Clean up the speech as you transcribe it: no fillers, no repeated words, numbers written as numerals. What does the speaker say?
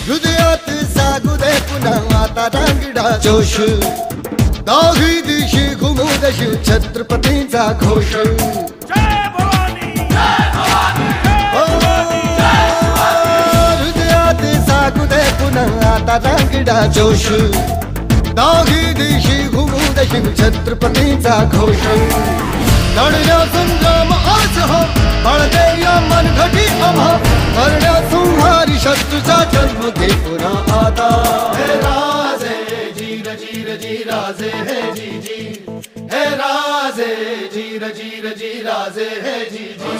हृदयात जागू दे पुन्हा आता रांगडा जोश, दाही दिशी घुमू देश छत्रपतींचा घोष. हृदयात जागू दे पुन्हा आता रांगडा जोश, दाही दिशी घुमू देश छत्रपतींचा घोष. लढण्या संग्राम आज हो, बाळगे या मनघटी आम्हा, करण्या संहारी शत्रूचा जन्म घे पुन्हा आता. हे राजे जीर जीर जी राजे हे जी जी, हे राजे जीर जीर जी राजे हे जी जी.